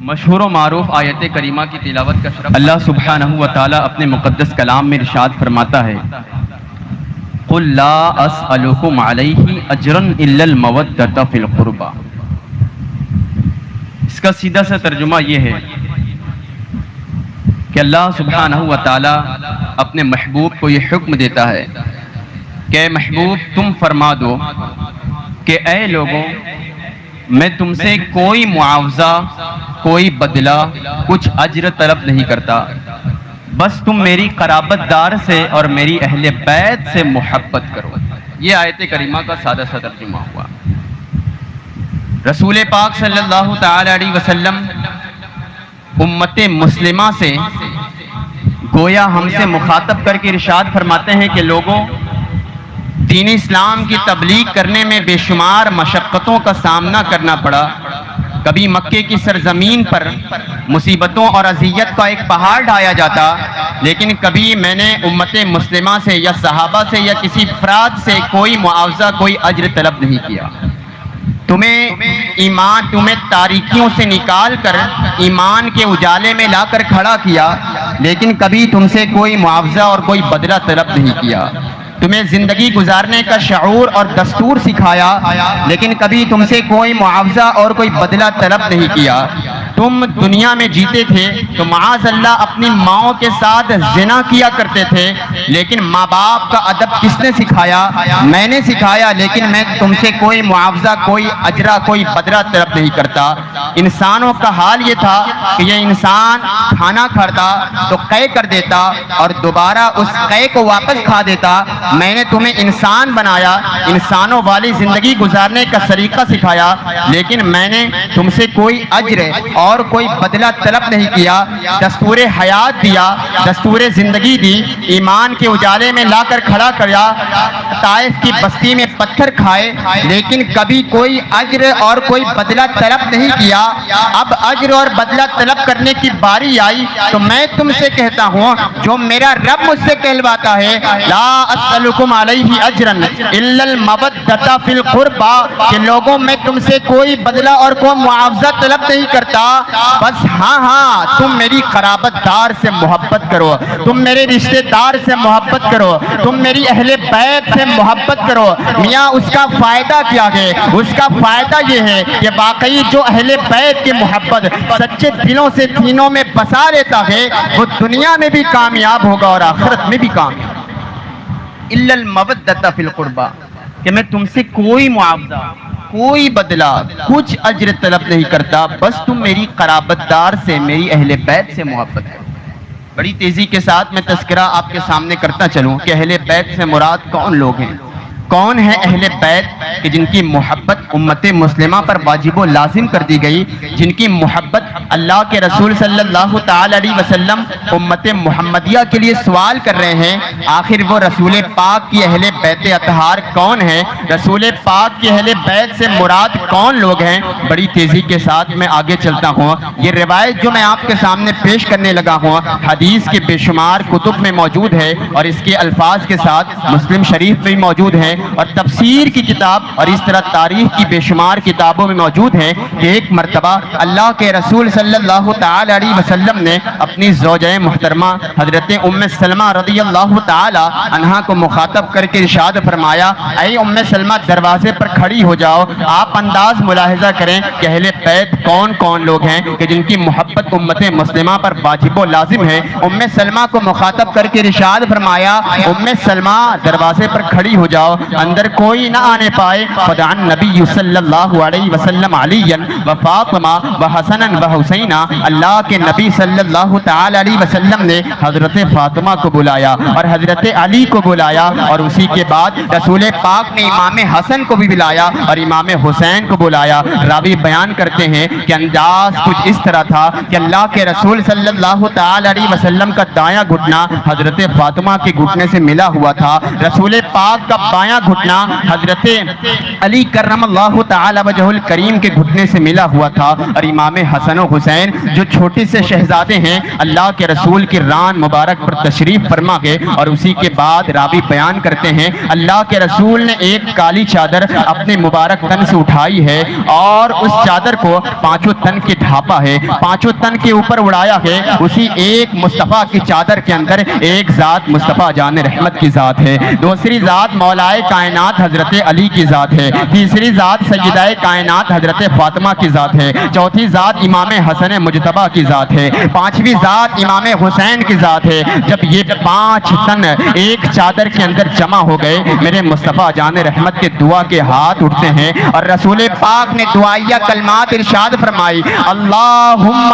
مشہور و معروف آیت کریمہ کی تلاوت کا شرف اللہ سبحانہ و تعالیٰ اپنے مقدس کلام میں ارشاد فرماتا ہے، قُلْ لَا أَسْأَلُكُمْ عَلَيْهِ أَجْرًا إِلَّا الْمَوَدَّةَ فِي الْقُرْبَى۔ اس کا سیدھا سا ترجمہ یہ ہے کہ اللہ سبحانہ و تعالیٰ اپنے محبوب کو یہ حکم دیتا ہے کہ اے محبوب تم فرما دو کہ اے لوگوں، میں تم سے کوئی معاوضہ، کوئی بدلہ، کچھ اجر طلب نہیں کرتا، بس تم میری قرابت دار سے اور میری اہل بیت سے محبت کرو۔ یہ آیت کریمہ کا سادہ سا ترجمہ ہوا۔ رسول پاک صلی اللہ تعالی علیہ وسلم امت مسلمہ سے گویا ہم سے مخاطب کر کے ارشاد فرماتے ہیں کہ لوگوں، دین اسلام کی تبلیغ کرنے میں بے شمار مشقتوں کا سامنا کرنا پڑا۔ کبھی مکے کی سرزمین پر مصیبتوں اور اذیت کا ایک پہاڑ ڈھایا جاتا، لیکن کبھی میں نے امت مسلمہ سے یا صحابہ سے یا کسی افراد سے کوئی معاوضہ، کوئی اجر طلب نہیں کیا۔ تمہیں تاریکیوں سے نکال کر ایمان کے اجالے میں لا کر کھڑا کیا، لیکن کبھی تم سے کوئی معاوضہ اور کوئی بدلہ طلب نہیں کیا۔ تمہیں زندگی گزارنے کا شعور اور دستور سکھایا، لیکن کبھی تم سے کوئی معاوضہ اور کوئی بدلہ طلب نہیں کیا۔ تم دنیا میں جیتے تھے تو معاذ اللہ اپنی ماؤں کے ساتھ زنا کیا کرتے تھے، لیکن ماں باپ کا ادب کس نے سکھایا؟ میں نے سکھایا، لیکن میں تم سے کوئی معاوضہ، کوئی اجرہ، کوئی بدلہ طلب نہیں کرتا۔ انسانوں کا حال یہ تھا کہ یہ انسان کھانا کھاتا تو قے کر دیتا اور دوبارہ اس قے کو واپس کھا دیتا۔ میں نے تمہیں انسان بنایا، انسانوں والی زندگی گزارنے کا طریقہ سکھایا، لیکن میں نے تم سے کوئی اجر اور کوئی بدلہ طلب نہیں کیا۔ دستور حیات دیا، دستور زندگی دی، ایمان کے اجالے میں لا کر کھڑا کیا، طائف کی بستی میں پتھر کھائے، لیکن کبھی کوئی اجر اور کوئی بدلہ طلب نہیں کیا۔ اب اجر اور بدلہ طلب کرنے کی باری آئی تو میں تم سے کہتا ہوں، جو میرا رب مجھ سے کہلواتا ہے، لا اسألکم علیہ اجرا الا المودۃ فی القربى، کہ لوگوں میں تم سے کوئی بدلہ اور کوئی معاوضہ طلب نہیں کرتا، بس ہاں تم میری قرابت دار سے محبت کرو، تم میرے رشتہ دار سے محبت کرو، تم میری اہل بیت سے محبت کرو۔ میاں اس کا فائدہ کیا ہے؟ اس کا فائدہ یہ ہے کہ واقعی جو اہل بیت کی محبت سچے دلوں سے سینوں میں بسا لیتا ہے، وہ دنیا میں بھی کامیاب ہوگا اور آخرت میں بھی کامیاب۔ الا المودۃ فی القربى، کہ میں تم سے کوئی معاوضہ، کوئی بدلہ، کچھ اجر طلب نہیں کرتا، بس تم میری قرابت دار سے، میری اہل بیت سے محبت کرو۔ بڑی تیزی کے ساتھ میں تذکرہ آپ کے سامنے کرتا چلوں کہ اہل بیت سے مراد کون لوگ ہیں؟ کون ہے اہل بیت کہ جن کی محبت امت مسلمہ پر واجب و لازم کر دی گئی، جن کی محبت اللہ کے رسول صلی اللہ تعالی علیہ وسلم امت محمدیہ کے لیے سوال کر رہے ہیں، آخر وہ رسول پاک کی اہل بیت اطہار کون ہیں؟ رسول پاک کی اہل بیت سے مراد کون لوگ ہیں؟ بڑی تیزی کے ساتھ میں آگے چلتا ہوں۔ یہ روایت جو میں آپ کے سامنے پیش کرنے لگا ہوں، حدیث کے بے شمار کتب میں موجود ہے اور اس کے الفاظ کے ساتھ مسلم شریف میں موجود ہے، اور تفسیر کی کتاب اور اس طرح تاریخ کی بے شمار کتابوں میں موجود ہیں کہ ایک مرتبہ اللہ کے رسول صلی اللہ تعالی علیہ وسلم نے اپنی زوجہ محترمہ حضرت ام سلمہ رضی اللہ تعالی عنہا کو مخاطب کر کے ارشاد فرمایا، اے ام سلمہ دروازے پر کھڑی ہو جاؤ۔ آپ انداز ملاحظہ کریں کہ اہل بیت کون کون لوگ ہیں کہ جن کی محبت امت مسلمہ پر واجب و لازم ہے۔ ام سلمہ کو مخاطب کر کے ارشاد فرمایا، ام سلمہ دروازے پر کھڑی ہو جاؤ، اندر کوئی نہ آنے پائے۔ فدعا النبی صلی اللہ علیہ وسلم علی و فاطمہ و حسنا و حسینا، اللہ کے نبی صلی اللہ تعالی علیہ وسلم نے حضرت فاطمہ کو بلایا اور حضرت علی کو بلایا، اور اسی کے بعد رسول پاک نے امام حسن کو بھی بلایا اور امام حسین کو بلایا۔ راوی بیان کرتے ہیں کہ انداز کچھ اس طرح تھا کہ اللہ کے رسول صلی اللہ تعالی علیہ وسلم کا دایاں گھٹنا حضرت فاطمہ کے گھٹنے سے ملا ہوا تھا، رسول پاک کا بایاں بایاں گھٹنا حضرت علی کرم اللہ تعالی وجہ الکریم کے گھٹنے سے ملا ہوا تھا، اور امام حسن و حسین جو چھوٹے سے شہزادے ہیں اللہ کے رسول کی ران مبارک پر تشریف فرما گئے، اور اسی کے بعد راوی بیان کرتے ہیں اللہ کے رسول نے ایک کالی چادر اپنے مبارک تن سے اٹھائی ہے اور اس چادر کو پانچوں تن کے ڈھانپا ہے، پانچوں تن کے اوپر اڑایا ہے۔ اسی ایک مصطفیٰ کی چادر کے اندر ایک ذات مصطفیٰ جان رحمت کی ذات ہے، دوسری ذات مولائے کائنات حضرت علی کی ذات ہے، تیسری ذات سیدہ کائنات حضرت فاطمہ کی ذات ہے، چوتھی ذات امام حسن مجتبی کی ذات ہے، پانچویں ذات امام حسین کی ذات ہے۔ جب یہ پانچ تن ایک چادر کے اندر جمع ہو گئے، میرے مصطفیٰ جان رحمت کے دعا کے ہاتھ اٹھتے ہیں، اور رسول پاک نے دعائیہ کلمات ارشاد فرمائی، اللہم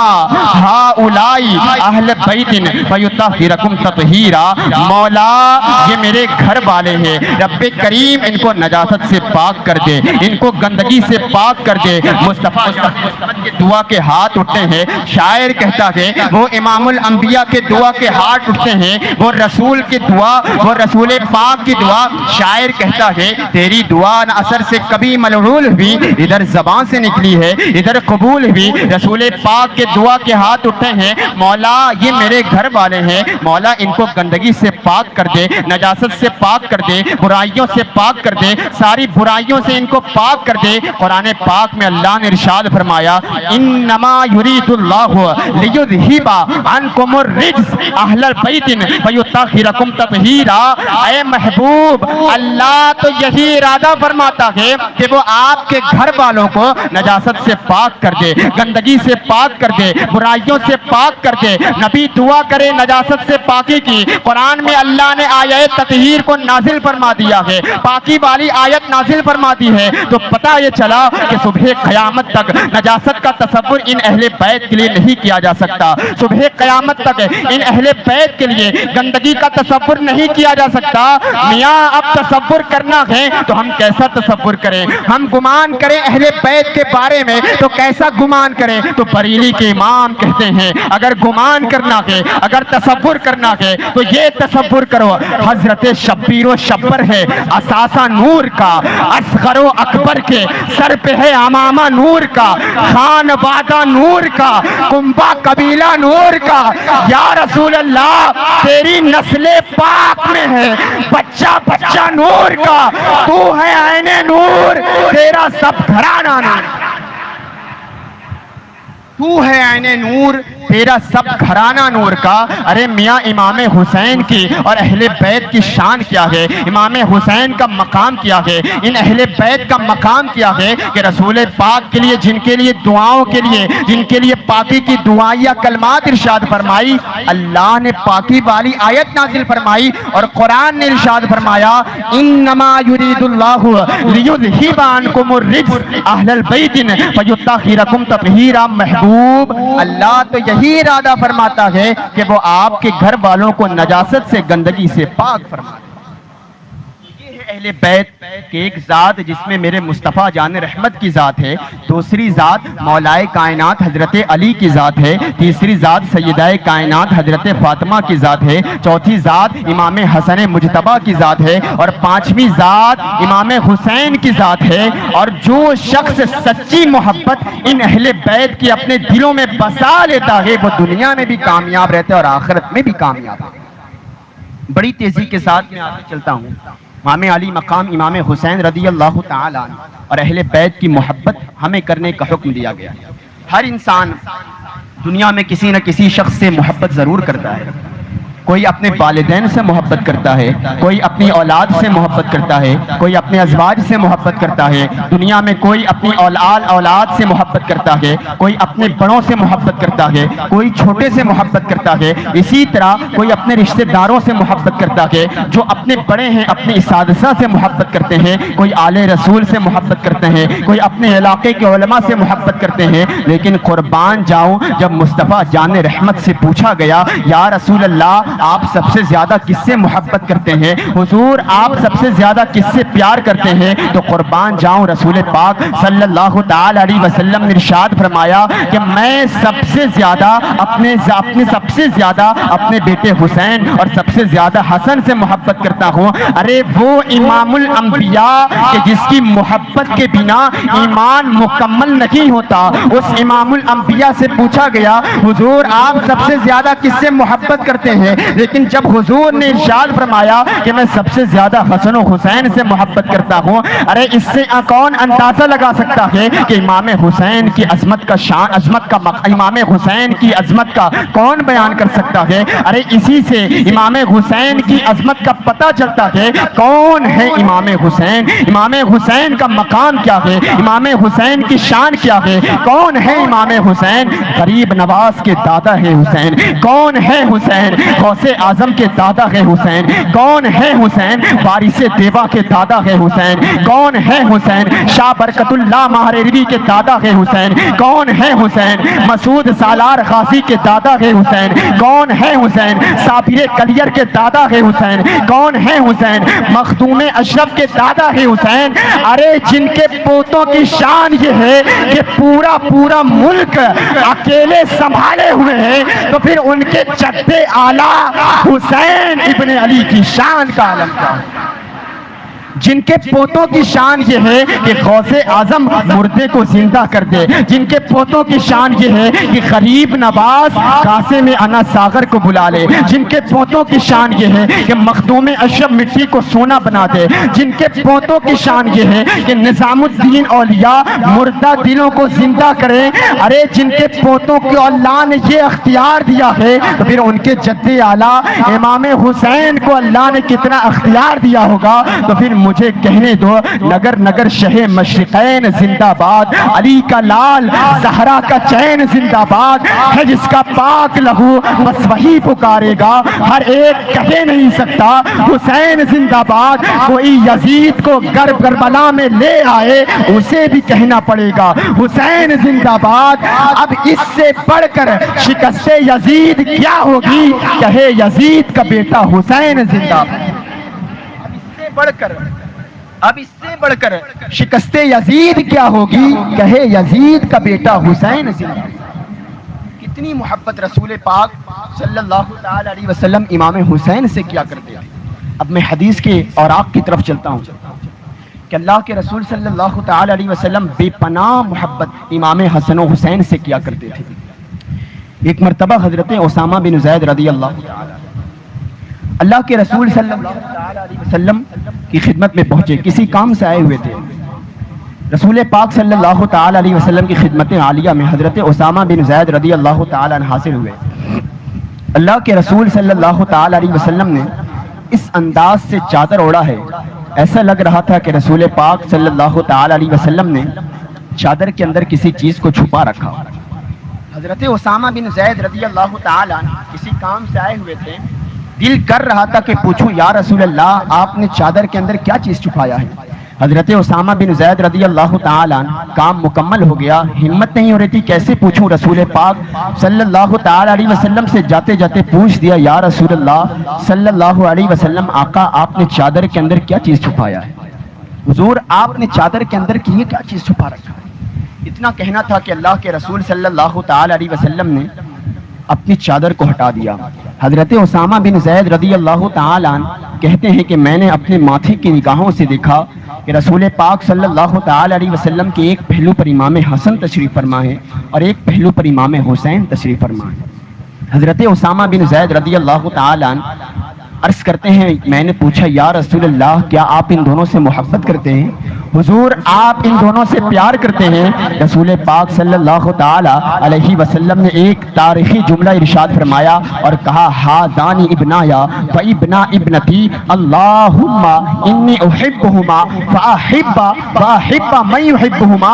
ہؤلائی اہل بیت فیطہرکم تطہیرا، مولا یہ میرے گھر والے ہیں، رب کریم ان کو نجاست سے پاک کر دے، ان کو گندگی سے پاک کر دے۔ مصطفیٰ کے دعا کے ہاتھ اٹھتے ہیں، شاعر کہتا ہے وہ امام الانبیاء کے دعا کے ہاتھ اٹھتے ہیں، وہ رسول کی دعا، وہ رسول پاک کی دعا۔ شاعر کہتا ہے تیری دعا نہ اثر سے کبھی ملعول ہوئی، ادھر زبان سے نکلی ہے ادھر قبول ہوئی۔ رسول پاک کے دعا کے ہاتھ اٹھتے ہیں، مولا یہ میرے گھر والے ہیں، مولا ان کو گندگی سے پاک کر دے، نجاست سے پاک کر دے، برائیوں سے پاک کر دے، ساری برائیوں سے ان کو پاک کر دے۔ قرآن پاک میں اللہ نے ارشاد فرمایا، انما یرید اللہ لیذھب عنکم الرجس اہل البیت فیطہرکم تطہیرا۔ اے محبوب اللہ تو یہی ارادہ فرماتا ہے کہ وہ آپ کے گھر والوں کو نجاست سے پاک کر دے، گندگی سے پاک کر دے، برائیوں سے پاک کر دے۔ نبی دعا کرے نجاست سے پاکی کی، قرآن میں اللہ نے آیت تطہیر کو نازل فرما دیا ہے، پاکی والی آیت نازل فرما دی ہے، تو پتہ یہ چلا کہ صبح قیامت تک نجاست کا تصور ان اہل بیت کے لیے نہیں کیا جا سکتا، صبح قیامت تک ان اہل بیت کے لیے گندگی کا تصور نہیں کیا جا سکتا۔ میاں اب تصور کرنا ہے تو ہم کیسا تصور کریں؟ ہم گمان کریں اہل بیت کے بارے میں تو کیسا گمان کریں؟ تو بریلی کے امام کہتے ہیں اگر گمان کرنا ہے، اگر تصور کرنا ہے تو یہ تصور کرو حضرت شبیر و شبر ہے اساسہ نور کا، اصغر و اکبر کے سر پہ ہے امامہ نور کا، خان وادہ نور کا، کنبہ قبیلہ نور کا۔ یا رسول اللہ تیری نسل پاک میں ہے بچہ بچہ نور کا، تو ہے عین نور، تیرا سب گھرانہ نور، تو ہے عین نور، تیرا سب گھرانہ نور کا۔ ارے میاں امام حسین کی اور اہل بیت کی شان کیا ہے، امام حسین کا مقام کیا ہے، ان اہل بیت کا مقام کیا ہے کہ رسول پاک کے لیے، جن کے لیے دعاؤں کے لیے، جن کے لیے پاکی کی دعائیہ کلمات ارشاد فرمائی، اللہ نے پاکی والی آیت نازل فرمائی، اور قرآن نے ارشاد فرمایا انما یرید اللہ لیذھب عنکم الرجس اہل البیت فیطہرکم تطہیرا۔ محبوب اللہ تو یہی ارادہ فرماتا ہے کہ وہ آپ کے گھر والوں کو نجاست سے گندگی سے پاک فرمائے۔ یہ ہے اہل بیت کے ایک ذات جس میں میرے مصطفیٰ جان رحمت کی ذات ہے، دوسری ذات مولائے کائنات حضرت علی کی ذات ہے، تیسری ذات سیدہ کائنات حضرت فاطمہ کی ذات ہے، چوتھی ذات امام حسن مجتبی کی ذات ہے، اور پانچویں ذات امام حسین کی ذات ہے۔ اور جو شخص سچی محبت ان اہل بیت کی اپنے دلوں میں بسا لیتا ہے وہ دنیا میں بھی کامیاب رہتا ہے اور آخرت میں بھی کامیاب ہے۔ بڑی تیزی کے ساتھ میں آگے چلتا ہوں۔ امام علی مقام امام حسین رضی اللہ تعالی عنہ اور اہل بیت کی محبت ہمیں کرنے کا حکم دیا گیا ہے۔ ہر انسان دنیا میں کسی نہ کسی شخص سے محبت ضرور کرتا ہے، کوئی اپنے والدین سے محبت کرتا ہے، کوئی اپنی اولاد سے محبت کرتا ہے، کوئی اپنے ازواج سے محبت کرتا ہے، دنیا میں کوئی اپنی اولاد سے محبت کرتا ہے، کوئی اپنے بڑوں سے محبت کرتا ہے، کوئی چھوٹے سے محبت کرتا ہے، اسی طرح کوئی اپنے رشتہ داروں سے محبت کرتا ہے، جو اپنے بڑے ہیں اپنے اساتذہ سے محبت کرتے ہیں، کوئی آل رسول سے محبت کرتے ہیں، کوئی اپنے علاقے کے علماء سے محبت کرتے ہیں۔ لیکن قربان جاؤں جب مصطفیٰ جان رحمت سے پوچھا گیا یا رسول اللہ آپ سب سے زیادہ کس سے محبت کرتے ہیں؟ حضور آپ سب سے زیادہ کس سے پیار کرتے ہیں؟ تو قربان جاؤں رسول پاک صلی اللہ تعالی علیہ وسلم نے ارشاد فرمایا کہ میں سب سے زیادہ اپنے بیٹے حسین اور سب سے زیادہ حسن سے محبت کرتا ہوں۔ ارے وہ امام الانبیاء کہ جس کی محبت کے بنا ایمان مکمل نہیں ہوتا، اس امام الانبیاء سے پوچھا گیا حضور آپ سب سے زیادہ کس سے محبت کرتے ہیں؟ لیکن جب حضور نے ارشاد فرمایا کہ میں سب سے زیادہ حسن و حسین سے محبت کرتا ہوں، ارے اس سے کون اندازہ لگا سکتا ہے کہ امام حسین کی عظمت کا امام حسین کی عظمت کا کون بیان کر سکتا ہے؟ ارے اسی سے امام حسین کی عظمت کا پتہ چلتا ہے کون ہے امام حسین، امام حسین کا مقام کیا ہے، امام حسین کی شان کیا ہے، کون ہے امام حسین؟ غریب نواز کے دادا ہے حسین، کون ہے حسین؟ غوث اعظم کے دادا ہے حسین، کون ہے حسین؟ وارث دیوا کے دادا ہے حسین، کون ہے حسین؟ شاہ برکت اللہ مہریوی کے دادا ہے حسین، کون ہے حسین؟ مسعود سالار غازی کے دادا ہے حسین، کون ہے حسین؟ صابر کلیر کے دادا ہے حسین، کون ہے حسین؟ مخدوم اشرف کے دادا ہے حسین۔ ارے جن کے پوتوں کی شان یہ ہے کہ پورا ملک اکیلے سنبھالے ہوئے ہیں، تو پھر ان کے جد اعلیٰ حسین ابن علی کی شان کا عالم کیا ہے؟ جن کے پوتوں کی شان یہ ہے کہ غوث اعظم مردے کو زندہ کر دے، جن کے پوتوں کی شان یہ ہے کہ غریب نواز کاسے میں انا ساغر کو بلا لے، جن کے پوتوں کی شان یہ ہے کہ مخدوم اشرف مٹی کو سونا بنا دے، جن کے پوتوں کی شان یہ ہے کہ نظام الدین اولیاء مردہ دلوں کو زندہ کرے۔ ارے جن کے پوتوں کو اللہ نے یہ اختیار دیا ہے، تو پھر ان کے جد اعلیٰ امام حسین کو اللہ نے کتنا اختیار دیا ہوگا؟ تو پھر مجھے کہنے دو، نگر نگر شہ مشرقین زندہ باد، علی کا لال زہرا کا چین زندہ باد ہے، جس کا پاک لہو بس وہی پکارے گا، ہر ایک کہہ نہیں سکتا حسین زندہ باد۔ کوئی یزید کو کربلا میں لے آئے اسے بھی کہنا پڑے گا حسین زندہ باد۔ اب اس سے بڑھ کر شکست یزید کیا ہوگی؟ کہے یزید کا بیٹا حسین زندہ باد۔ اب اس سے بڑھ کر شکست یزید کیا ہوگی؟ کہے یزید کا بیٹا حسین زندہ باد۔ کتنی محبت رسول پاک صلی اللہ تعالی علیہ وسلم امام حسین سے کیا کرتے ہیں۔ اب میں حدیث کے اوراق کی طرف چلتا ہوں کہ اللہ کے رسول صلی اللہ تعالی علیہ وسلم بے پناہ محبت امام حسن و حسین سے کیا کرتے تھے۔ ایک مرتبہ حضرت اسامہ بن زید رضی اللہ تعالی اللہ کے رسول صلی اللہ تعالی علیہ وسلم کی خدمت میں پہنچے، کسی کام سے آئے ہوئے تھے۔ رسول پاک صلی اللہ تعالی علیہ وسلم کی خدمت عالیہ میں حضرت اسامہ بن زید رضی اللہ تعالی عنہ حاضر ہوئے۔ اللہ کے رسول صلی اللہ تعالی علیہ وسلم نے اس انداز سے چادر اوڑھا ہے، ایسا لگ رہا تھا کہ رسول پاک صلی اللہ تعالی علیہ وسلم نے چادر کے اندر کسی چیز کو چھپا رکھا۔ حضرت اسامہ بن زید رضی اللہ تعالی عنہ کسی کام سے آئے ہوئے تھے، دل کر رہا تھا کہ پوچھوں یا رسول اللہ آپ نے چادر کے اندر کیا چیز چھپایا ہے؟ حضرت اسامہ بن زید رضی اللہ تعالی عنہ کام مکمل ہو گیا، ہمت نہیں ہو رہی تھی کیسے پوچھوں رسول پاک صلی اللہ تعالی علیہ وسلم سے، جاتے جاتے پوچھ دیا یا رسول اللہ صلی اللہ علیہ وسلم آقا آپ نے چادر کے اندر کیا چیز چھپایا ہے؟ حضور آپ نے چادر کے اندر کی کیا چیز چھپا رکھا ہے؟ اتنا کہنا تھا کہ اللہ کے رسول صلی اللہ تعالی علیہ وسلم نے اپنی چادر کو ہٹا دیا۔ حضرت اسامہ بن زید رضی اللہ تعالی عنہ کہتے ہیں کہ میں نے اپنے ماتھے کی نگاہوں سے دیکھا کہ رسول پاک صلی اللہ تعالی علیہ وسلم کے ایک پہلو پر امام حسن تشریف فرما ہے اور ایک پہلو پر امام حسین تشریف فرما ہے۔ حضرت اسامہ بن زید رضی اللہ تعالی عنہ عرض کرتے ہیں میں نے پوچھا یا رسول اللہ کیا آپ ان دونوں سے محبت کرتے ہیں؟ حضور آپ ان دونوں سے پیار کرتے ہیں؟ رسول پاک صلی اللہ تعالی علیہ وسلم نے ایک تاریخی جملہ ارشاد فرمایا اور کہا ہادانی ابنایا و ابنا ابنتی اللہم انی احبہما فاحب من یحبہما۔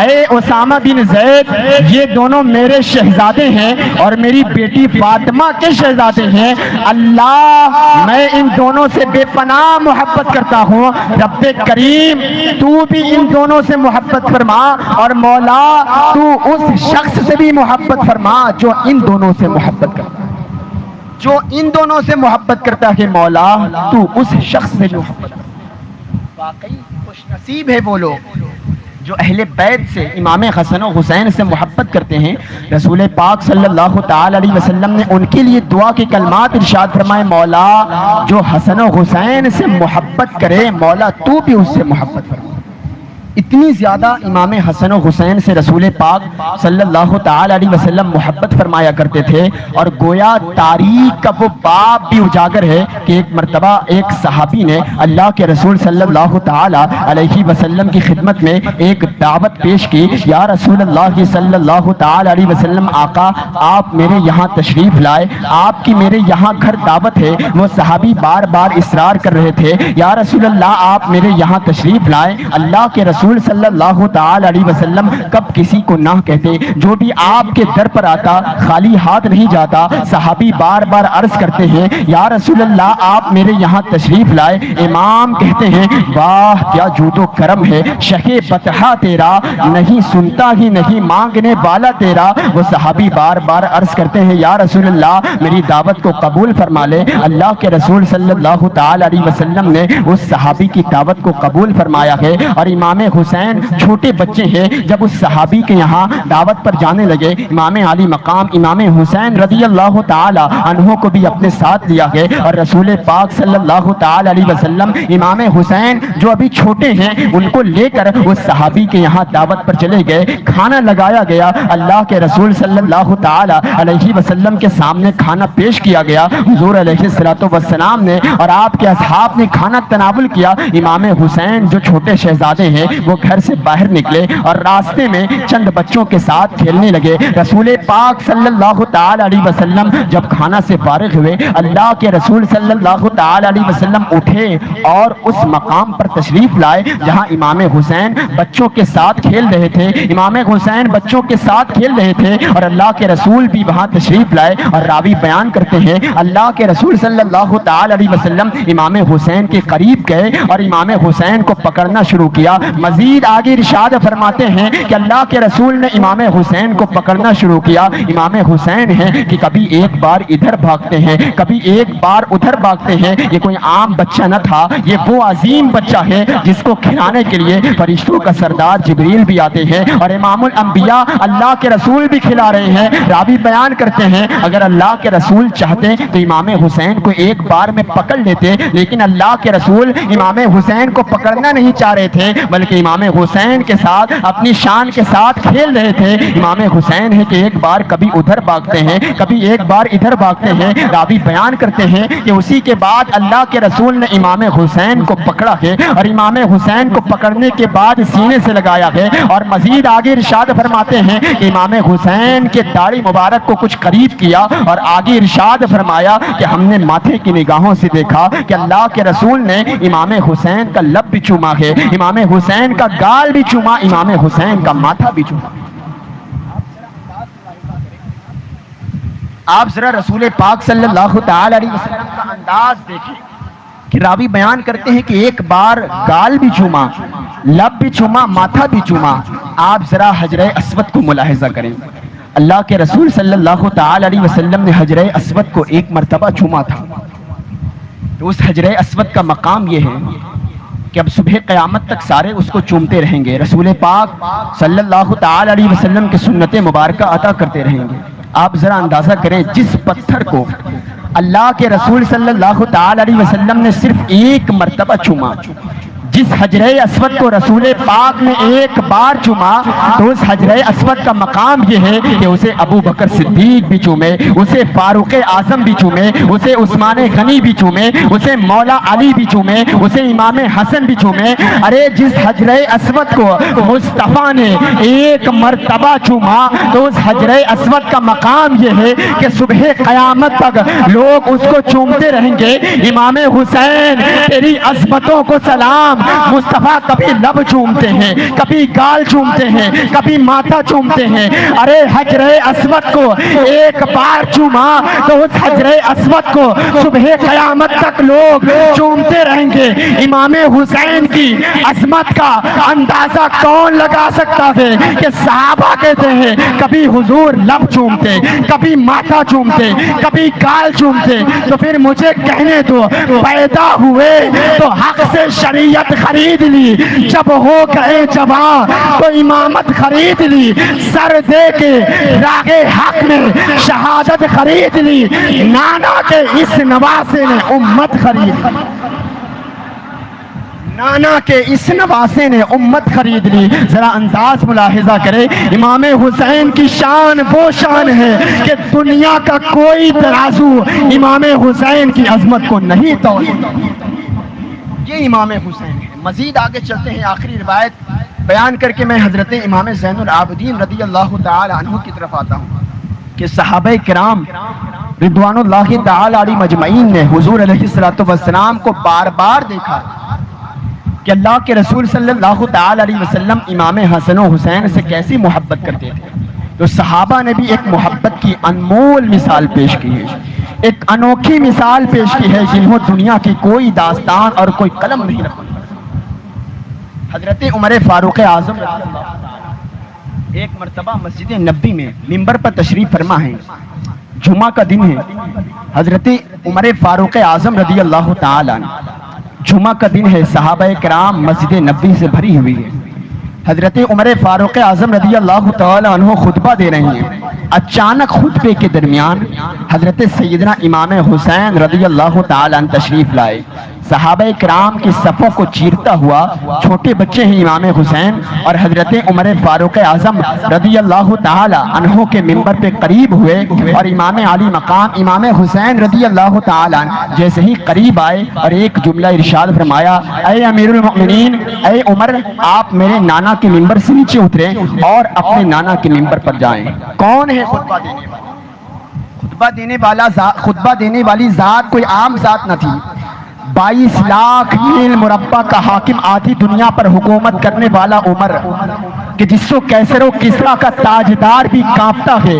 اے اسامہ بن زید یہ دونوں میرے شہزادے ہیں اور میری بیٹی فاطمہ کے شہزادے ہیں، اللہ میں ان دونوں سے بے پناہ محبت کرتا ہوں، رب کریم تو بھی ان دونوں سے محبت فرما اور مولا تو اس شخص سے بھی محبت فرما جو ان دونوں سے محبت کرتا ہے۔ جو ان دونوں سے محبت کرتا ہے مولا تو اس شخص سے محبت کرتا ہے۔ واقعی خوش نصیب ہے وہ لوگ جو اہل بیت سے امام حسن و حسین سے محبت کرتے ہیں۔ رسول پاک صلی اللہ تعالی علیہ وسلم نے ان کے لیے دعا کے کلمات ارشاد فرمائے، مولا جو حسن و حسین سے محبت کرے مولا تو بھی اس سے محبت فرما۔ اتنی زیادہ امام حسن و حسین سے رسول پاک صلی اللہ تعالی علیہ وسلم محبت فرمایا کرتے تھے، اور گویا تاریخ کا وہ باب بھی اجاگر ہے کہ ایک مرتبہ ایک صحابی نے اللہ کے رسول صلی اللہ تعالی علیہ وسلم کی خدمت میں ایک دعوت پیش کی، یا رسول اللہ صلی اللہ تعالی علیہ وسلم آقا آپ میرے یہاں تشریف لائے، آپ کی میرے یہاں گھر دعوت ہے۔ وہ صحابی بار بار اصرار کر رہے تھے، یا رسول اللہ آپ میرے یہاں تشریف لائے، اللہ کے رسول صلی اللہ تعالی علیہ وسلم کب کسی کو نہ کہتے، جو بھی آپ کے در پر آتا خالی ہاتھ نہیں جاتا۔ صحابی بار بار عرض کرتے ہیں، یا رسول اللہ آپ میرے یہاں تشریف لائے۔ امام کہتے ہیں، واہ کیا جود و کرم ہے شہ بطحہ تیرا، نہیں سنتا ہی نہیں مانگنے والا تیرا۔ وہ صحابی بار بار عرض کرتے ہیں، یا رسول اللہ میری دعوت کو قبول فرما لے۔ اللہ کے رسول صلی اللہ تعالی علیہ وسلم نے اس صحابی کی دعوت کو قبول فرمایا ہے، اور امام حسین چھوٹے بچے ہیں جب اس صحابی کے یہاں دعوت پر جانے لگے، امام علی مقام امام حسین رضی اللہ تعالی عنہ کو بھی اپنے ساتھ لیا گئے، اور رسول پاک صلی اللہ تعالی علیہ وسلم امام حسین جو ابھی چھوٹے ہیں ان کو لے کر اس صحابی کے یہاں دعوت پر چلے گئے۔ کھانا لگایا گیا، اللہ کے رسول صلی اللہ تعالی علیہ وسلم کے سامنے کھانا پیش کیا گیا، حضور علیہ الصلوۃ والسلام نے اور آپ کے اصحاب نے کھانا تناول کیا۔ امام حسین جو چھوٹے شہزادے ہیں وہ گھر سے باہر نکلے اور راستے میں چند بچوں کے ساتھ کھیلنے لگے۔ رسول پاک صلی اللہ تعالی علیہ وسلم جب کھانا سے فارغ ہوئے، اللہ کے رسول صلی اللہ تعالی علیہ وسلم اٹھے اور اس مقام پر تشریف لائے جہاں امام حسین بچوں کے ساتھ کھیل رہے تھے۔ امام حسین بچوں کے ساتھ کھیل رہے تھے اور اللہ کے رسول بھی وہاں تشریف لائے، اور راوی بیان کرتے ہیں اللہ کے رسول صلی اللہ تعالی علیہ وسلم امام حسین کے قریب گئے اور امام حسین کو پکڑنا شروع کیا۔ مزید آگے ارشاد فرماتے ہیں کہ اللہ کے رسول نے امام حسین کو پکڑنا شروع کیا۔ امام حسین ہیں کہ کبھی ایک بار ادھر بھاگتے ہیں، کبھی ایک بار ادھر بھاگتے ہیں۔ یہ کوئی عام بچہ نہ تھا، یہ وہ عظیم بچہ ہے جس کو کھلانے کے لیے فرشتوں کا سردار جبریل بھی آتے ہیں، اور امام الانبیاء اللہ کے رسول بھی کھلا رہے ہیں۔ راوی بیان کرتے ہیں اگر اللہ کے رسول چاہتے تو امام حسین کو ایک بار میں پکڑ لیتے، لیکن اللہ کے رسول امام حسین کو پکڑنا نہیں چاہ رہے تھے، بلکہ امام حسین کے ساتھ اپنی شان کے ساتھ کھیل رہے تھے۔ امام حسین ہے کہ ایک بار کبھی ادھر بھاگتے ہیں، کبھی ایک بار ادھر بھاگتے ہیں۔ راوی بیان کرتے ہیں کہ اسی کے بعد اللہ کے رسول نے امام حسین کو پکڑا ہے، اور امام حسین کو پکڑنے کے بعد سینے سے لگایا ہے، اور مزید آگے ارشاد فرماتے ہیں کہ امام حسین کے داڑھی مبارک کو کچھ قریب کیا، اور آگے ارشاد فرمایا کہ ہم نے ماتھے کی نگاہوں سے دیکھا کہ اللہ کے رسول نے امام حسین کا لب بھی چوما ہے، امام حسین کا گال بھی چوما، امام حسین کا ماتھا بھی چوما۔ آپ ذرا رسول پاک صلی اللہ تعالی علیہ وسلم کا انداز دیکھیں کہ راوی بیان کرتے ہیں کہ ایک بار گال بھی چوما، لب بھی چوما، ماتھا بھی چوما۔ آپ ذرا حجر اسود کو ملاحظہ کریں، اللہ کے رسول صلی اللہ تعالی علیہ وسلم نے حجر اسود کو ایک مرتبہ چوما تھا، تو اس حجر اسود کا مقام یہ ہے کہ اب صبح قیامت تک سارے اس کو چومتے رہیں گے، رسول پاک صلی اللہ تعالی علیہ وسلم کی سنت مبارکہ عطا کرتے رہیں گے۔ آپ ذرا اندازہ کریں جس پتھر کو اللہ کے رسول صلی اللہ تعالی علیہ وسلم نے صرف ایک مرتبہ چوما، جس حجر اسود کو رسول پاک نے ایک بار چوما، تو اس حجر اسود کا مقام یہ ہے کہ اسے ابو بکر صدیق بھی چومے، اسے فاروق اعظم بھی چومے، اسے عثمان غنی بھی چومے، اسے مولا علی بھی چومے، اسے امام حسن بھی چومے۔ ارے جس حجر اسود کو مصطفیٰ نے ایک مرتبہ چوما، تو اس حجر اسود کا مقام یہ ہے کہ صبح قیامت تک لوگ اس کو چومتے رہیں گے۔ امام حسین تیری عظمتوں کو سلام، مصطفیٰ کبھی لب چومتے ہیں، کبھی گال چومتے ہیں، کبھی ماتھا چومتے ہیں۔ ارے حجر اسود کو ایک بار چوما تو اس حجر اسود کو صبح قیامت تک لوگ چومتے رہیں گے۔ امام حسین کی عظمت کا اندازہ کون لگا سکتا ہے کہ صحابہ کہتے ہیں کبھی حضور لب چومتے، کبھی ماتھا چومتے، کبھی گال چومتے۔ تو پھر مجھے کہنے دو، پیدا ہوئے تو حق سے شریعت خرید لی، جب ہو گئے جوان تو امامت خرید لی، سر دے کے راہ حق میں شہادت خرید لی، نانا کے اس نواسے نے امت خرید لی، نانا کے اس نواسے نے امت خرید لی۔ ذرا انداز ملاحظہ کرے، امام حسین کی شان وہ شان ہے کہ دنیا کا کوئی ترازو امام حسین کی عظمت کو نہیں توڑ سکتا۔ یہ امام حسین ہے۔ مزید آگے چلتے ہیں، آخری روایت بیان کر کے میں حضرت امام زین العابدین رضی اللہ تعالی عنہ کی طرف آتا ہوں کہ صحابہ کرام رضوان اللہ تعالی علیہ مجمعین نے حضور علیہ الصلوۃ والسلام کو بار بار دیکھا کہ اللہ کے رسول صلی اللہ تعالی علیہ وسلم امام حسن و حسین سے کیسی محبت کرتے تھے۔ تو صحابہ نے بھی ایک محبت کی انمول مثال پیش کی ہے، ایک انوکھی مثال پیش کی ہے جنہوں دنیا کی کوئی داستان اور کوئی قلم نہیں رکھ۔ حضرت عمر فاروق اعظم رضی اللہ عنہ ایک مرتبہ مسجد نبوی میں ممبر پر تشریف فرما ہیں، جمعہ کا دن ہے۔ حضرت عمر فاروق اعظم رضی اللہ تعالی عنہ، جمعہ کا دن ہے، صحابہ کرام مسجد نبوی سے بھری ہوئی ہے۔ حضرت عمر فاروق اعظم رضی اللہ تعالی عنہ خطبہ دے رہے ہیں۔ اچانک خطبے کے درمیان حضرت سیدنا امام حسین رضی اللہ تعالی عنہ تشریف لائے۔ صحابہ کرام کی صفوں کو چیرتا ہوا، چھوٹے بچے ہیں امام حسین، اور حضرت عمر فاروق اعظم رضی اللہ تعالی عنہ کے منبر پہ قریب ہوئے، اور امام علی مقام امام حسین رضی اللہ تعالی عنہ جیسے ہی قریب آئے اور ایک جملہ ارشاد فرمایا، اے امیر المؤمنین، اے عمر، آپ میرے نانا کے منبر سے نیچے اترے اور اپنے نانا کے منبر پر جائیں۔ کون ہے خطبہ دینے والا؟ خطبہ دینے والی ذات کوئی عام ذات نہ تھی، 22 لاکھ میل مربع کا حاکم، آدھی دنیا پر حکومت کرنے والا عمر، کہ جس کو کیسر و کسریٰ کا تاجدار بھی کانپتا ہے،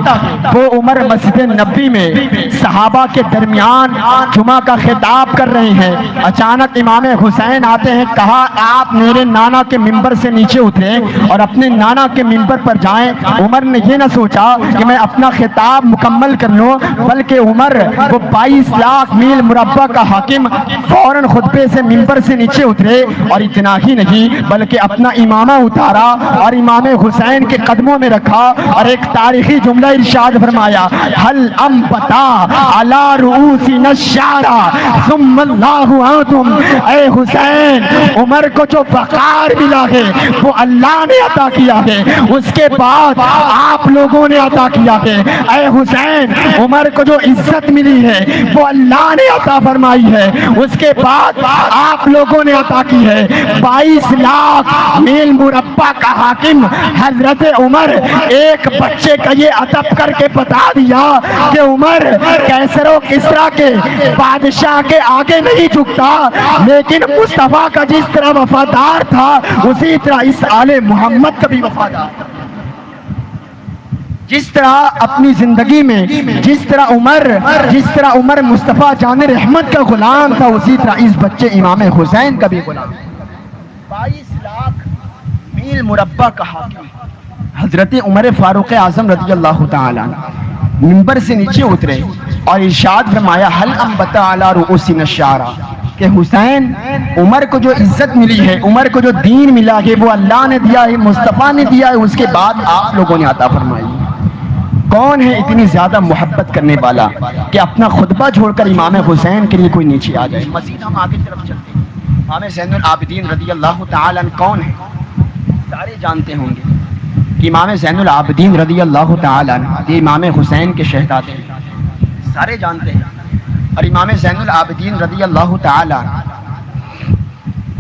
وہ عمر مسجد نبوی میں صحابہ کے درمیان جمعہ کا خطاب کر رہے ہیں۔ اچانک امام حسین آتے ہیں، کہا آپ میرے نانا کے منبر سے نیچے اتریں اور اپنے نانا کے منبر پر جائیں۔ عمر نے یہ نہ سوچا کہ میں اپنا خطاب مکمل کر لوں، بلکہ عمر وہ 22 لاکھ میل مربع کا حاکم فوراً خطبے سے منبر سے نیچے اترے، اور اتنا ہی نہیں بلکہ اپنا امامہ اتارا اور امام حسین کے قدموں میں رکھا، اور ایک تاریخی جملہ ارشاد فرمایا، حل انبتا علی رؤوسنا الشعر ثم اللہ عنتم۔ اے حسین، عمر کو جو وقار ملا ہے وہ اللہ نے عطا کیا ہے، اس کے بعد آپ لوگوں نے عطا کیا ہے۔ اے حسین، عمر کو جو عزت ملی ہے وہ اللہ نے عطا فرمائی ہے، اس کے بعد آپ لوگوں نے عطا کی ہے۔ 22 لاکھ میل مربع کا حاکم حضرت عمر ایک بچے کا یہ ادب کر کے بتا دیا کہ عمر کیسر و کسریٰ کے بادشاہ کے آگے نہیں جھکتا، لیکن مصطفیٰ کا جس طرح وفادار تھا اسی طرح اس آل محمد کا بھی وفادار تھا۔ جس طرح اپنی زندگی میں جس طرح عمر مصطفیٰ جان رحمت کا غلام تھا، اسی طرح اس بچے امام حسین کا بھی غلام۔ 22 لاکھ میل مربع کا حاکم حضرت عمر فاروق اعظم رضی اللہ تعالی عنہ منبر سے نیچے اترے اور ارشاد فرمایا، حل انبتا علی رؤوسنا الشعر، کہ حسین، عمر کو جو عزت ملی ہے، عمر کو جو دین ملا ہے وہ اللہ نے دیا ہے، مصطفیٰ نے دیا ہے، اس کے بعد آپ لوگوں نے عطا فرمائی۔ کون ہے اتنی زیادہ محبت کرنے والا کہ اپنا خطبہ چھوڑ کر امام حسین کے لیے کوئی نیچے آ جائے؟ مزید ہم آگے طرف چلتے ہیں۔ امام زین العابدین رضی اللہ تعالی عنہ کون ہے؟ سارے جانتے ہوں گے کہ امام زین العابدین رضی اللہ تعالی عنہ یہ امام حسین کے شہزادے ہیں، سارے جانتے ہیں۔ اور امام زین العابدین رضی اللہ تعالی عنہ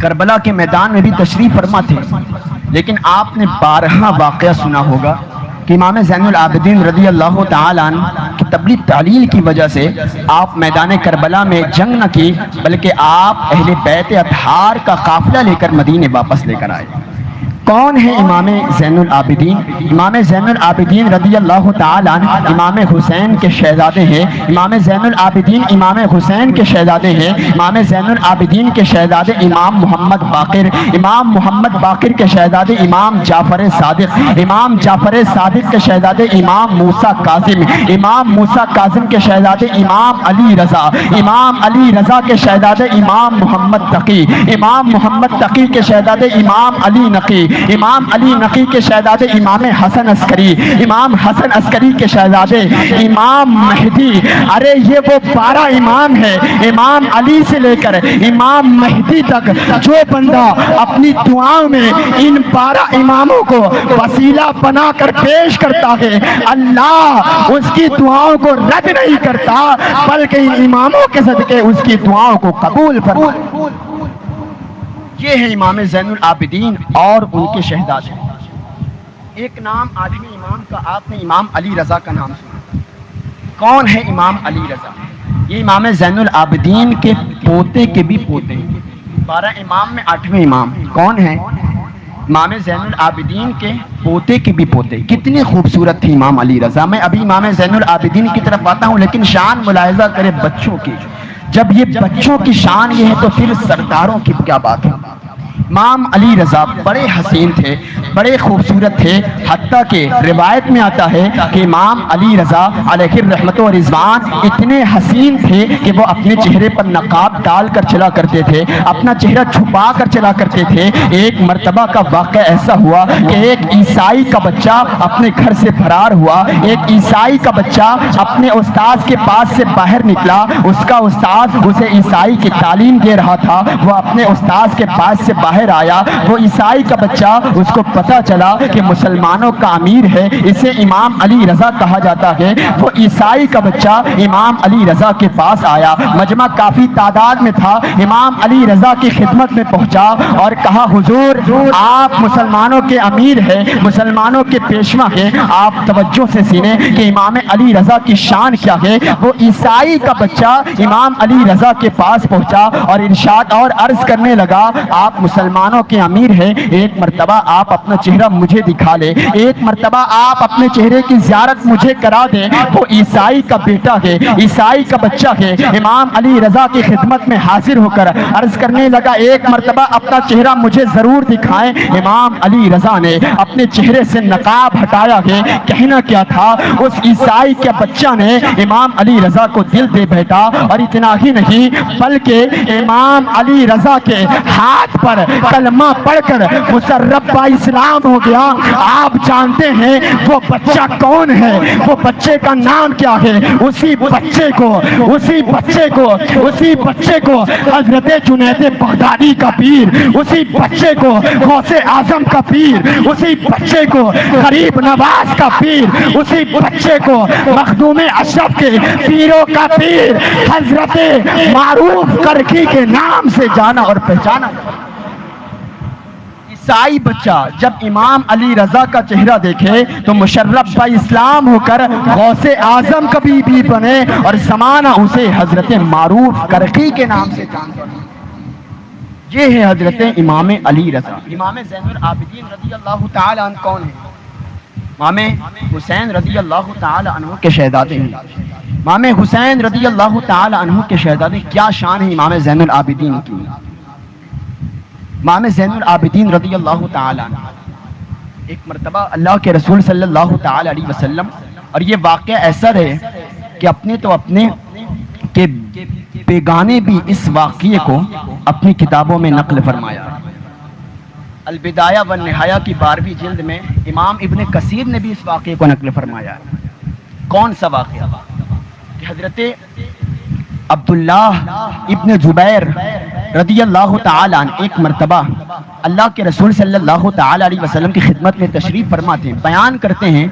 کربلا کے میدان میں بھی تشریف فرما تھے، لیکن آپ نے بارہا واقعہ سنا ہوگا کہ امام زین العابدین رضی اللہ تعالی عنہ کی تبلیغ تعلیل کی وجہ سے آپ میدان کربلا میں جنگ نہ کی بلکہ آپ اہل بیت اطہار کا قافلہ لے کر مدینے واپس لے کر آئے۔ کون ہے امام زین العابدین؟ امام زین العابدین رضی اللہ تعالیٰ عنہ امام حسین کے شہزادے ہیں۔ امام زین العابدین امام حسین کے شہزادے ہیں۔ امام زین العابدین کے شہزادے امام محمد باقر، امام محمد باقر کے شہزادے امام جعفر صادق، امام جعفر صادق کے شہزادے امام موسیٰ کاظم، امام موسیٰ کاظم کے شہزادے امام علی رضا، امام علی رضا کے شہزادے امام محمد تقی، امام محمد تقی کے شہزادے امام علی نقی، امام علی نقی کے شہزادے امام حسن عسکری، امام حسن عسکری کے شہزادے امام مہدی۔ ارے یہ وہ 12 امام ہے، امام علی سے لے کر امام مہدی تک۔ جو بندہ اپنی دعاؤں میں ان 12 اماموں کو وسیلہ بنا کر پیش کرتا ہے، اللہ اس کی دعاؤں کو رد نہیں کرتا بلکہ ان اماموں کے صدقے اس کی دعاؤں کو قبول فرماتا۔ یہ ہے امام زین العابدین اور ان کے شہزادے۔ ایک نام 8ویں امام کا آپ نے امام علی رضا کا نام سنا۔ کون ہے امام علی رضا؟ یہ امام زین العابدین کے پوتے کے بھی پوتے ہیں۔ 12 امام میں 8ویں امام کون ہے؟ امام زین العابدین کے پوتے کے بھی پوتے۔ کتنی خوبصورت تھی امام علی رضا۔ میں ابھی امام زین العابدین کی طرف آتا ہوں، لیکن شان ملاحظہ کرے بچوں کی۔ جب یہ بچوں کی شان یہ ہے تو پھر سرداروں کی کیا بات ہے۔ امام علی رضا بڑے حسین تھے، بڑے خوبصورت تھے، حتیٰ کہ روایت میں آتا ہے کہ امام علی رضا علیہ الرحمت و رضوان اتنے حسین تھے کہ وہ اپنے چہرے پر نقاب ڈال کر چلا کرتے تھے، اپنا چہرہ چھپا کر چلا کرتے تھے۔ ایک مرتبہ کا واقعہ ایسا ہوا کہ ایک عیسائی کا بچہ اپنے گھر سے فرار ہوا۔ ایک عیسائی کا بچہ اپنے استاذ کے پاس سے باہر نکلا، اس کا استاذ اسے عیسائی کی تعلیم دے رہا تھا، وہ اپنے استاذ کے پاس سے باہر آیا۔ وہ عیسائی کا بچہ، اس کو پتہ چلا کہ مسلمانوں کا امیر ہے، اسے امام علی رضا کہا جاتا ہے۔ وہ عیسائی کا بچہ امام علی رضا کے پاس آیا، مجمع کافی تعداد میں تھا، امام علی رضا کی خدمت میں پہنچا اور کہا حضور آپ مسلمانوں کے امیر ہیں، مسلمانوں کے پیشوا ہیں، آپ توجہ سے سنیں کہ امام علی رضا کی شان کیا ہے۔ وہ عیسائی کا بچہ امام علی رضا کے پاس پہنچا اور ارشاد اور عرض کرنے لگا آپ مسلمانوں کے امیر ہیں، ایک مرتبہ آپ اپنا چہرہ مجھے دکھا لیں، ایک مرتبہ آپ اپنے چہرے کی زیارت مجھے کرا دیں۔ وہ عیسائی کا بیٹا ہے، عیسائی کا بچہ ہے، امام علی رضا کی خدمت میں حاضر ہو کر عرض کرنے لگا ایک مرتبہ اپنا چہرہ مجھے ضرور دکھائیں۔ امام علی رضا نے اپنے چہرے سے نقاب ہٹایا ہے۔ کہنا کیا تھا، اس عیسائی کے بچہ نے امام علی رضا کو دل دے بیٹھا، اور اتنا ہی نہیں بلکہ امام علی رضا کے ہاتھ پر کلمہ پڑھ کر مسرب با اسلام ہو گیا۔ آپ جانتے ہیں وہ بچہ کون ہے، وہ بچے کا نام کیا ہے؟ اسی بچے کو حضرت جنید بغدادی کا پیر، اسی بچے کو غوث اعظم کا پیر، اسی بچے کو غریب نواز کا پیر، اسی بچے کو مخدوم اشرف کے پیروں کا پیر حضرت معروف کرکی کے نام سے جانا اور پہچانا۔ عیسائی بچہ جب امام علی رضا کا چہرہ دیکھے تو مشرف با اسلام ہو کر غوث اعظم کبھی بھی بنے اور زمانہ اسے حضرت معروف کرکی کے نام سے جانتا۔ یہ ہے حضرت امام علی رضا۔ امام زین العابدین رضی اللہ تعالی عنہ کون ہے؟ امام حسین رضی اللہ تعالی عنہ کے شہزادے ہیں۔ امام حسین رضی اللہ تعالی عنہ کے شہزادے کیا شان ہے امام زین العابدین کی؟ امام زین العابدین رضی اللہ تعالی عنہ ایک مرتبہ اللہ کے رسول صلی اللہ تعالی علیہ وسلم، اور یہ واقعہ ایسا ہے کہ اپنے کے بیگانے بھی اس واقعے کو اپنی کتابوں میں نقل فرمایا۔ البدایہ والنہایہ کی 12ویں جلد میں امام ابن کثیر نے بھی اس واقعے کو نقل فرمایا۔ کون سا واقعہ؟ کہ حضرت عبداللہ ابن زبیر رضی اللہ تعالی عنہ ایک مرتبہ اللہ کے رسول صلی اللہ تعالی علیہ وسلم کی خدمت میں تشریف فرما تھے۔ بیان کرتے ہیں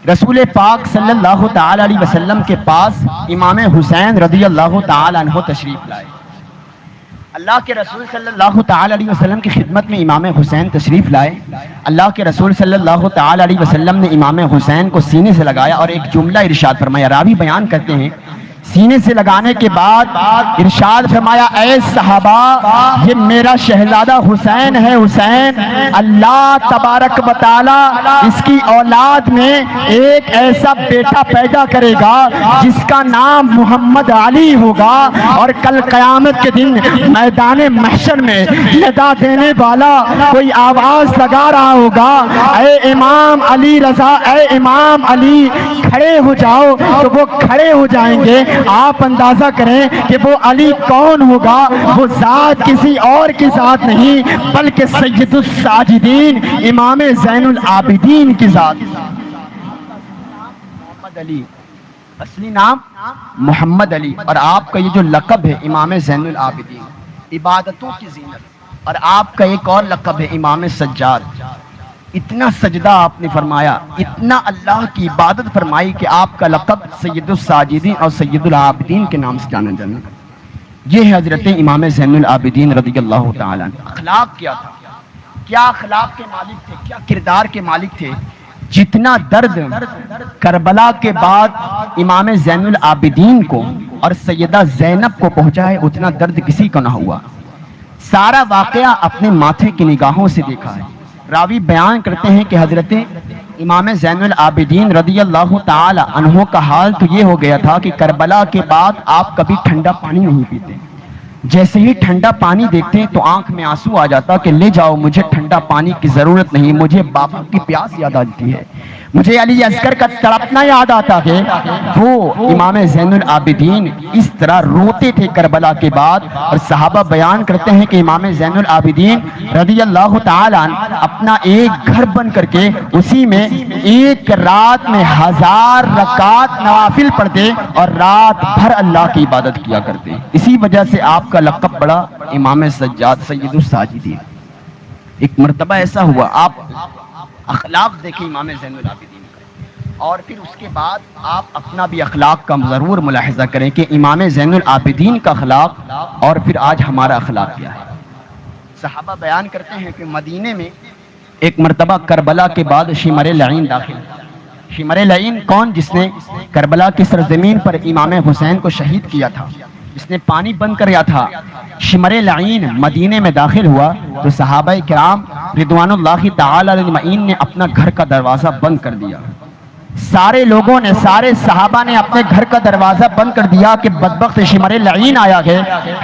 رسول پاک صلی اللہ تعالی علیہ وسلم کے پاس امام حسین رضی اللہ تعالی عنہ تشریف لائے۔ اللہ کے رسول صلی اللہ تعالی علیہ وسلم کی خدمت میں امام حسین تشریف لائے. اللہ کے رسول صلی اللہ تعالی علیہ وسلم نے امام حسین کو سینے سے لگایا اور ایک جملہ ارشاد فرمایا. راوی بیان کرتے ہیں سینے سے لگانے کے بعد ارشاد فرمایا اے صحابہ یہ میرا شہزادہ حسین ہے. حسین اللہ تبارک و تعالی اس کی اولاد میں ایک ایسا بیٹا پیدا کرے گا جس کا نام محمد علی ہوگا اور کل قیامت کے دن میدان محشر میں ندا دینے والا کوئی آواز لگا رہا ہوگا اے امام علی رضا اے امام علی کھڑے ہو جاؤ تو وہ کھڑے ہو جائیں گے. آپ اندازہ کریں کہ وہ علی کون ہوگا. وہ ذات کسی اور کی ذات نہیں بلکہ سید الساجدین امام زین العابدین کی ذات. محمد علی اصلی نام محمد علی اور آپ کا یہ جو لقب ہے امام زین العابدین عبادتوں کی زینت. اور آپ کا ایک اور لقب ہے امام سجاد. اتنا سجدہ آپ نے فرمایا اتنا اللہ کی عبادت فرمائی کہ آپ کا لقب سید الساجدین اور سید العابدین کے نام سے جانا جانا. یہ ہے حضرت امام زین العابدین رضی اللہ تعالیٰ عنہ. اخلاق کیا تھا, کیا اخلاق کے مالک تھے, کیا کردار کے مالک تھے. جتنا درد کربلا کے بعد امام زین العابدین کو اور سیدہ زینب کو پہنچا ہے اتنا درد کسی کو نہ ہوا. سارا واقعہ اپنے ماتھے کی نگاہوں سے دیکھا ہے. راوی بیان کرتے ہیں کہ حضرت امام زین العابدین رضی اللہ تعالی عنہ کا حال تو یہ ہو گیا تھا کہ کربلا کے بعد آپ کبھی ٹھنڈا پانی نہیں پیتے. جیسے ہی ٹھنڈا پانی دیکھتے ہیں تو آنکھ میں آنسو آ جاتا کہ لے جاؤ مجھے ٹھنڈا پانی کی ضرورت نہیں, مجھے بابا کی پیاس یاد آتی ہے, مجھے علی اصغر کا تڑپنا یاد آتا ہے. وہ امام زین العابدین اس طرح روتے تھے کربلا کے بعد. اور صحابہ بیان کرتے ہیں کہ امام زین العابدین رضی اللہ تعالیٰ عنہ اپنا ایک گھر بن کر کے اسی میں ایک رات میں 1000 رکعت نوافل پڑھتے اور رات بھر اللہ کی عبادت کیا کرتے. اسی وجہ سے آپ کا لقب پڑا امام سجاد سید الساجدین. ایک مرتبہ ایسا ہوا, آپ اخلاق دیکھیں امام زین العابدین کا اور پھر اس کے بعد آپ اپنا بھی اخلاق کا ضرور ملاحظہ کریں کہ امام زین العابدین کا اخلاق اور پھر آج ہمارا اخلاق کیا ہے. صحابہ بیان کرتے ہیں کہ مدینے میں ایک مرتبہ کربلا کے بعد شمر لعین داخل. شمر لعین کون؟ جس نے کربلا کی سرزمین پر امام حسین کو شہید کیا تھا, جس نے پانی بند کریا تھا. شمر لعین مدینے میں داخل ہوا تو صحابہ کرام رضوان اللہ تعالی علیہ اجمعین نے اپنا گھر کا دروازہ بند کر دیا. سارے لوگوں نے, سارے صحابہ نے اپنے گھر کا دروازہ بند کر دیا کہ بدبخت شمر لعین آیا ہے,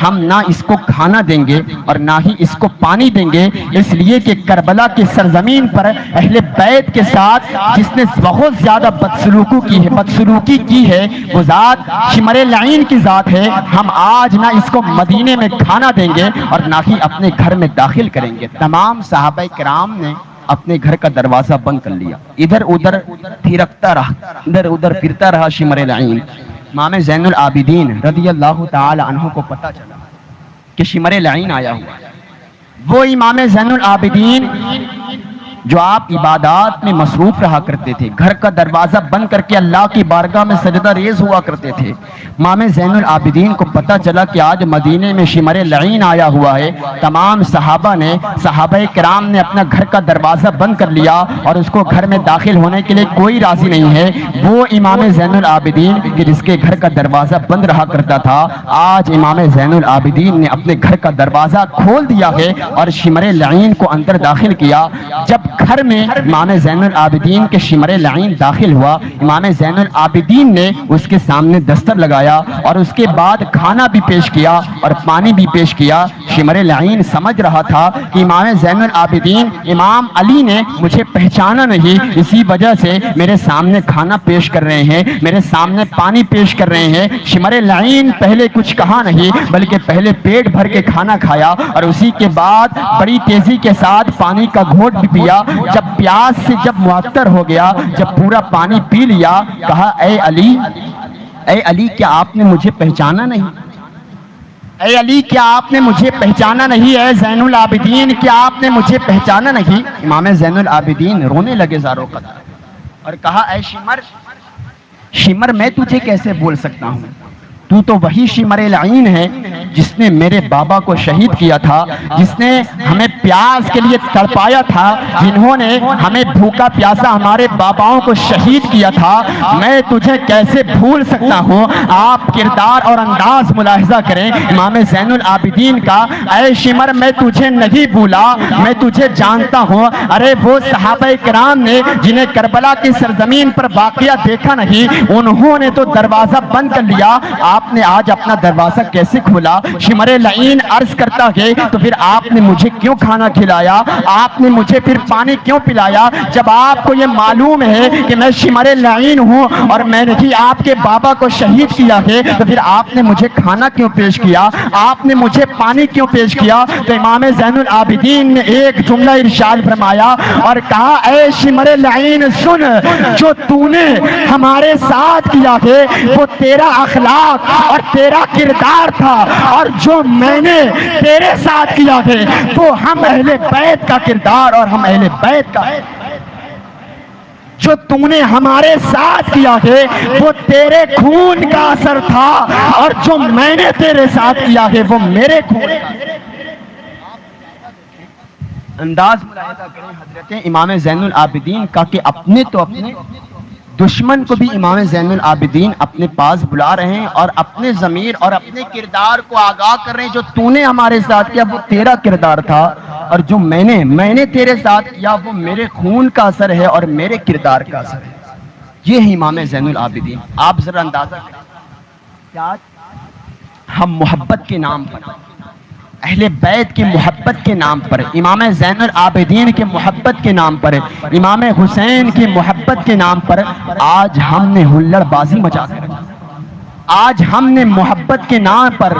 ہم نہ اس کو کھانا دیں گے اور نہ ہی اس کو پانی دیں گے, اس لیے کہ کربلا کی سرزمین پر اہل بیت کے ساتھ جس نے بہت زیادہ بدسلوکی کی ہے وہ ذات شمر لعین کی ذات ہے. ہم آج نہ اس کو مدینے میں کھانا دیں گے اور نہ ہی اپنے گھر میں داخل کریں گے. تمام صحابہ کرام نے اپنے گھر کا دروازہ بند کر لیا. ادھر ادھر پھرکتا رہا, ادھر ادھر پھرتا رہا شمر لعین. امام زین العابدین رضی اللہ تعالی عنہ کو پتہ چلا کہ شمر لعین آیا ہوا. وہ امام زین العابدین جو آپ عبادات میں مصروف رہا کرتے تھے, گھر کا دروازہ بند کر کے اللہ کی بارگاہ میں سجدہ ریز ہوا کرتے تھے, امام زین العابدین کو پتہ چلا کہ آج مدینے میں شمر لعین آیا ہوا ہے. تمام صحابہ کرام نے اپنا گھر کا دروازہ بند کر لیا اور اس کو گھر میں داخل ہونے کے لیے کوئی راضی نہیں ہے. وہ امام زین العابدین کہ جس کے گھر کا دروازہ بند رہا کرتا تھا, آج امام زین العابدین نے اپنے گھر کا دروازہ کھول دیا ہے اور شمر لعین کو اندر داخل کیا. جب گھر میں امام زین العابدین کے شمر لعین داخل ہوا, امام زین العابدین نے اس کے سامنے دستر لگایا اور اس کے بعد کھانا بھی پیش کیا اور پانی بھی پیش کیا. شمر لعین سمجھ رہا تھا کہ امام زین العابدین امام علی نے مجھے پہچانا نہیں, اسی وجہ سے میرے سامنے کھانا پیش کر رہے ہیں, میرے سامنے پانی پیش کر رہے ہیں. شمر لعین پہلے کچھ کہا نہیں بلکہ پہلے پیٹ بھر کے کھانا کھایا اور اسی کے بعد بڑی تیزی کے ساتھ پانی کا گھونٹ بھی پیا. جب پیاس سے جب معطر ہو گیا, جب پورا پانی پی لیا, کہا اے علی کیا آپ نے مجھے پہچانا نہیں؟ اے علی کیا آپ نے مجھے پہچانا نہیں؟ اے زین العابدین کیا آپ نے مجھے پہچانا نہیں؟ امام زین العابدین رونے لگے زاروں قدر اور کہا اے شمر میں تجھے کیسے بول سکتا ہوں, تو وہی شمر لعین ہے جس نے میرے بابا کو شہید کیا تھا، جس نے ہمیں پیاس کے لیے تڑپایا تھا، جنہوں نے ہمیں بھوکا پیاسا ہمارے باباؤں کو شہید کیا تھا، میں تجھے کیسے بھول سکتا ہوں؟ آپ کردار اور انداز ملاحظہ کریں امام زین العابدین کا۔ اے شمر میں تجھے نہیں بھولا، میں تجھے جانتا ہوں۔ ارے وہ صحابہ کرام نے جنہیں کربلا کی سرزمین پر واقعہ دیکھا نہیں، انہوں نے تو دروازہ بند کر لیا، آپ نے آج اپنا دروازہ کیسے کھولا؟ شمر لعین عرض کرتا ہے تو پھر آپ نے مجھے کیوں کھانا کھلایا؟ آپ نے مجھے پھر پانی کیوں پلایا؟ جب آپ کو یہ معلوم ہے کہ میں شمر لعین ہوں اور میں نے ہی آپ کے بابا کو شہید کیا ہے، تو پھر آپ نے مجھے کھانا کیوں پیش کیا؟ آپ نے مجھے پانی کیوں پیش کیا؟ تو امام زین العابدین نے ایک جملہ ارشاد فرمایا اور کہا اے شمر لعین سن، جو تو نے ہمارے ساتھ کیا ہے وہ تیرا اخلاق اور تیرا کردار تھا، اور جو میں نے تیرے ساتھ کیا ہے وہ ہم اہل بیت کا کردار اور ہم اہل بیت کا۔ جو تم نے ہمارے ساتھ کیا ہے وہ تیرے خون کا اثر تھا، اور جو میں نے تیرے ساتھ کیا ہے وہ میرے خون کا۔ انداز ملاحظہ کریں حضرت امام زین العابدین کا کہ اپنے تو اپنے دشمن کو بھی امام زین العابدین اپنے پاس بلا رہے ہیں اور اپنے ضمیر اور اپنے کردار کو آگاہ کر رہے ہیں۔ جو تو نے ہمارے ساتھ کیا وہ تیرا کردار تھا، اور جو میں نے تیرے ساتھ کیا وہ میرے خون کا اثر ہے اور میرے کردار کا اثر ہے۔ یہ ہے امام زین العابدین۔ آپ ذرا اندازہ کریں کہ آج ہم محبت کے نام پر، اہل بیت کی محبت کے نام پر، امام زین العابدین کے محبت کے نام پر، امام حسین کی محبت کے نام پر آج ہم نے ہلڑ بازی مچا کر، آج ہم نے محبت کے نام پر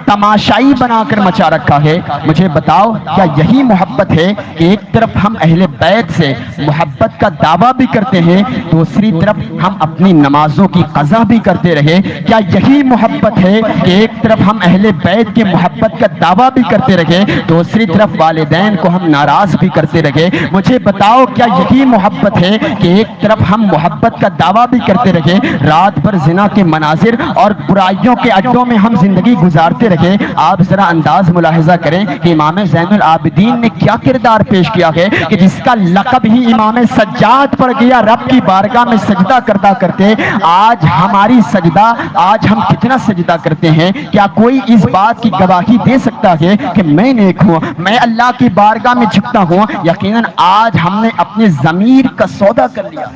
تماشائی بنا کر مچا رکھا ہے۔ مجھے بتاؤ کیا یہی محبت ہے کہ ایک طرف ہم اہل بیت سے محبت کا دعویٰ بھی کرتے ہیں، دوسری طرف ہم اپنی نمازوں کی قضا بھی کرتے رہے؟ کیا یہی محبت ہے کہ ایک طرف ہم اہل بیت کی محبت کا دعویٰ بھی کرتے رہے، دوسری طرف والدین کو ہم ناراض بھی کرتے رہے؟ مجھے بتاؤ کیا یہی محبت ہے کہ ایک طرف ہم محبت کا دعویٰ بھی کرتے رہے، رات بھر زنا کے مناظر اور برائیوں کے اڈوں میں ہم زندگی گزارتے رہے؟ آپ ذرا انداز ملاحظہ کریں کہ امام زین العابدین نے کیا کردار پیش کیا ہے کہ جس کا لقب ہی امام سجاد پر گیا، رب کی بارگاہ میں سجدہ کرتا کرتے۔ آج ہماری سجدہ، آج ہم کتنا سجدہ کرتے ہیں؟ کیا کوئی اس بات کی گواہی دے سکتا ہے کہ میں نیک ہوں، میں اللہ کی بارگاہ میں جھکتا ہوں؟ یقیناً آج ہم نے اپنے ضمیر کا سودا کر لیا،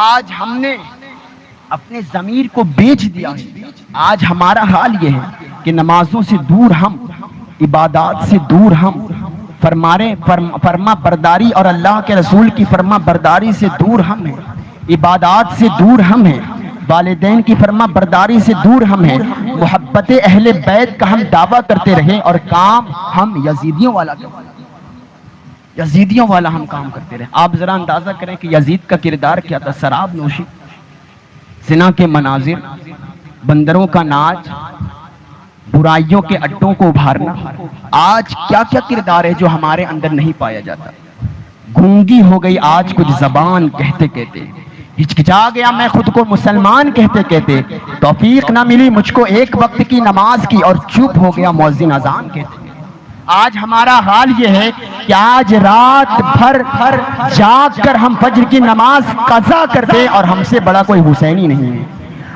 آج ہم نے اپنے ضمیر کو بیچ دیا ہے۔ آج ہمارا حال یہ ہے کہ نمازوں سے دور ہم، عبادات سے دور ہم، فرما برداری اور اللہ کے رسول کی فرما برداری سے دور ہم ہیں، عبادات سے دور ہم ہیں، والدین کی فرما برداری سے دور ہم ہیں، محبت اہل بیت کا ہم دعویٰ کرتے رہے اور کام ہم یزیدیوں والا کرتے رہے، یزیدیوں والا ہم کام کرتے رہے۔ آپ ذرا اندازہ کریں کہ یزید کا کردار کیا تھا؟ شراب نوشی، زنا کے مناظر، بندروں کا ناچ، برائیوں کے اڈوں کو ابھارنا۔ آج کیا کیا کردار ہے جو ہمارے اندر نہیں پایا جاتا؟ گونگی ہو گئی آج کچھ زبان کہتے کہتے، ہچکچا گیا میں خود کو مسلمان کہتے کہتے، توفیق نہ ملی مجھ کو ایک وقت کی نماز کی اور چپ ہو گیا مؤذن اذان کہتے۔ آج ہمارا حال یہ ہے کہ آج رات بھر جاگ کر ہم فجر کی نماز قضا کر دیں اور ہم سے بڑا کوئی حسینی نہیں ہے۔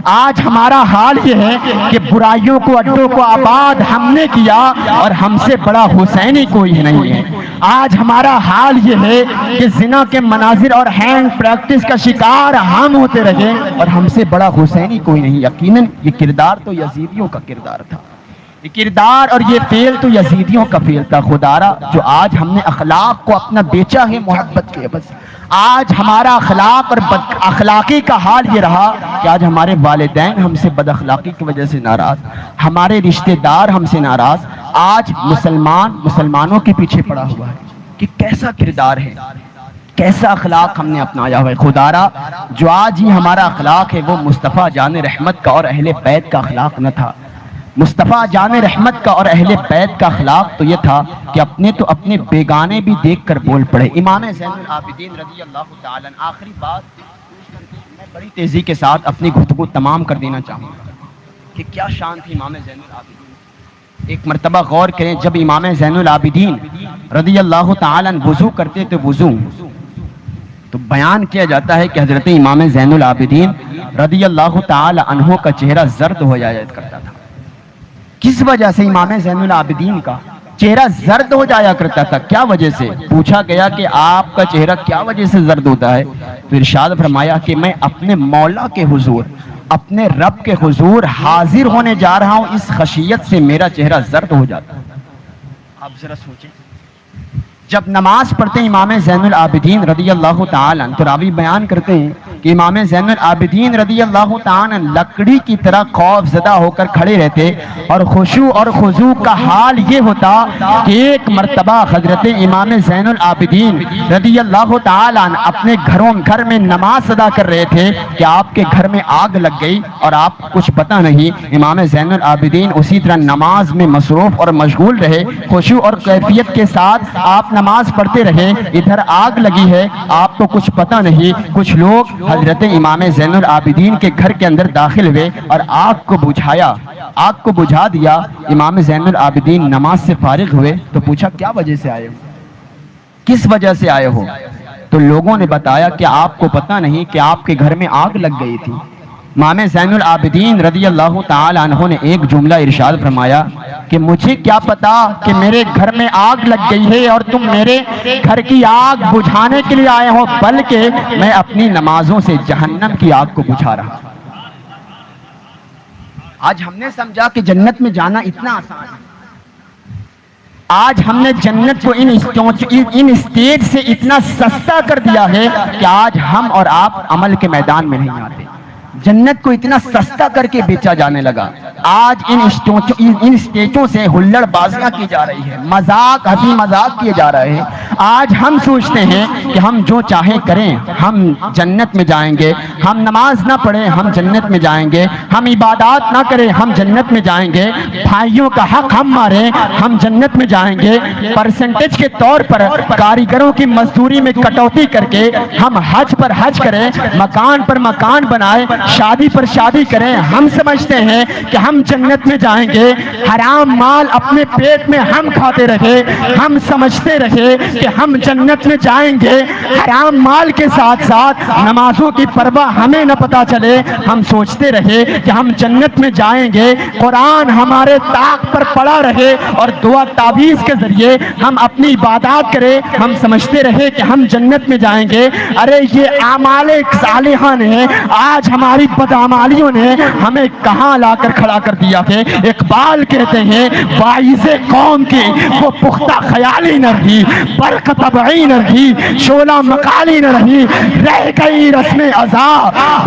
آج ہمارا حال یہ ہے کہ برائیوں کو اڈوں کو آباد ہم نے کیا اور ہم سے بڑا حسینی کوئی نہیں ہے۔ آج ہمارا حال یہ ہے کہ زنا کے مناظر اور ہینگ پریکٹس کا شکار ہم ہوتے رہے اور ہم سے بڑا حسینی کوئی نہیں۔ یقیناً یہ کردار تو یزیدیوں کا کردار تھا، یہ کردار اور یہ فعل تو یزیدیوں کا فعل تھا۔ خدارا جو آج ہم نے اخلاق کو اپنا بیچا ہے محبت کے عوض، آج ہمارا اخلاق اور بد اخلاقی کا حال یہ رہا کہ آج ہمارے والدین ہم سے بد اخلاقی کی وجہ سے ناراض، ہمارے رشتہ دار ہم سے ناراض، آج مسلمانوں کے پیچھے پڑا ہوا ہے کہ کیسا کردار ہے، کیسا اخلاق ہم نے اپنایا ہوا ہے۔ خدارا جو آج ہی ہمارا اخلاق ہے وہ مصطفیٰ جان رحمت کا اور اہل بیت کا اخلاق نہ تھا۔ مصطفیٰ جان رحمت کا اور اہل بیت کا اخلاق تو یہ تھا کہ اپنے تو اپنے بیگانے بھی دیکھ کر بول پڑے۔ امام زین العابدین رضی اللہ تعالیٰ عنہ، آخری بات میں بڑی تیزی کے ساتھ اپنی گفتگو تمام کر دینا چاہوں گا کہ کیا شان تھی امام زین العابدین۔ ایک مرتبہ غور کریں، جب امام زین العابدین رضی اللہ تعالیٰ عنہ وضو کرتے تھے وضو، تو بیان کیا جاتا ہے کہ حضرت امام زین العابدین رضی اللہ تعالی عنہ کا چہرہ زرد ہو جایا کرتا تھا۔ کس وجہ سے امام زین العابدین کا چہرہ زرد ہو جایا کرتا تھا؟ کیا وجہ سے؟ پوچھا گیا کہ آپ کا چہرہ کیا وجہ سے زرد ہوتا ہے؟ تو ارشاد فرمایا کہ میں اپنے مولا کے حضور، اپنے رب کے حضور حاضر ہونے جا رہا ہوں، اس خشیت سے میرا چہرہ زرد ہو جاتا ہے۔ آپ ذرا سوچیں، جب نماز پڑھتے ہیں امام زین العابدین رضی اللہ تعالیٰ عنہ، تو راوی بیان کرتے ہیں کہ امام زین العابدین رضی اللہ تعالیٰ عنہ لکڑی کی طرح خوف زدہ ہو کر کھڑے رہتے، اور خشوع اور خضوع کا حال یہ ہوتا کہ ایک مرتبہ حضرت امام زین العابدین رضی اللہ تعالیٰ عنہ اپنے گھر میں نماز ادا کر رہے تھے کہ آپ کے گھر میں آگ لگ گئی اور آپ کچھ پتہ نہیں۔ امام زین العابدین اسی طرح نماز میں مصروف اور مشغول رہے، خشوع اور کیفیت کے ساتھ آپ نماز پڑھتے رہے، ادھر آگ لگی ہے، آپ کو کچھ پتہ نہیں۔ کچھ لوگ حضرت امام زین العابدین کے گھر کے اندر داخل ہوئے اور آگ کو بجھا دیا۔ امام زین العابدین نماز سے فارغ ہوئے تو پوچھا کیا وجہ سے آئے ہو، کس وجہ سے آئے ہو؟ تو لوگوں نے بتایا کہ آپ کو پتہ نہیں کہ آپ کے گھر میں آگ لگ گئی تھی۔ امام زین العابدین رضی اللہ تعالی عنہ نے ایک جملہ ارشاد فرمایا کہ مجھے کیا پتا کہ میرے گھر میں آگ لگ گئی ہے اور تم میرے گھر کی آگ بجھانے کے لیے آئے ہو، بلکہ میں اپنی نمازوں سے جہنم کی آگ کو بجھا رہا ہوں۔ آج ہم نے سمجھا کہ جنت میں جانا اتنا آسان ہے، آج ہم نے جنت کو ان اسٹیج سے اتنا سستا کر دیا ہے کہ آج ہم اور آپ عمل کے میدان میں نہیں آتے۔ جنت کو اتنا سستا کر کے بیچا جانے لگا۔ آج ان اسٹیجوں سے ہلڑ بازیاں کی جا رہی ہے، مذاق ہنسی مذاق کیے جا رہے ہیں۔ آج ہم سوچتے ہیں کہ ہم جو چاہیں کریں ہم جنت میں جائیں گے، ہم نماز نہ پڑھیں ہم جنت میں جائیں گے، ہم عبادات نہ کریں ہم جنت میں جائیں گے، بھائیوں کا حق ہم ماریں ہم جنت میں جائیں گے، پرسنٹیج کے طور پر کاریگروں کی مزدوری میں کٹوتی کر کے ہم حج پر حج کریں، مکان پر مکان بنائیں، شادی پر شادی کریں، ہم سمجھتے ہیں کہ ہم جنت میں جائیں گے۔ حرام مال اپنے پیٹ میں ہم کھاتے رہے، ہم سمجھتے رہے کہ ہم جنت میں جائیں گے۔ حرام مال کے ساتھ ساتھ نمازوں کی پرواہ ہمیں نہ پتا چلے، ہم سوچتے رہے کہ ہم جنت میں جائیں گے۔ قرآن ہمارے طاق پر پڑا رہے اور دعا تعویذ کے ذریعے ہم اپنی عبادات کریں، ہم سمجھتے رہے کہ ہم جنت میں جائیں گے۔ ارے یہ اعمال صالحہ نے، آج ہماری بدعمالیوں نے ہمیں کہاں لا کر کھڑا کر دیا ہے۔ اقبال کہتے ہیں واعظ قوم کی وہ پختہ خیالی نہ رہی، برق طبعی نہ رہی، شعلہ مقالی نہ رہی، رہ گئی رسم ازا،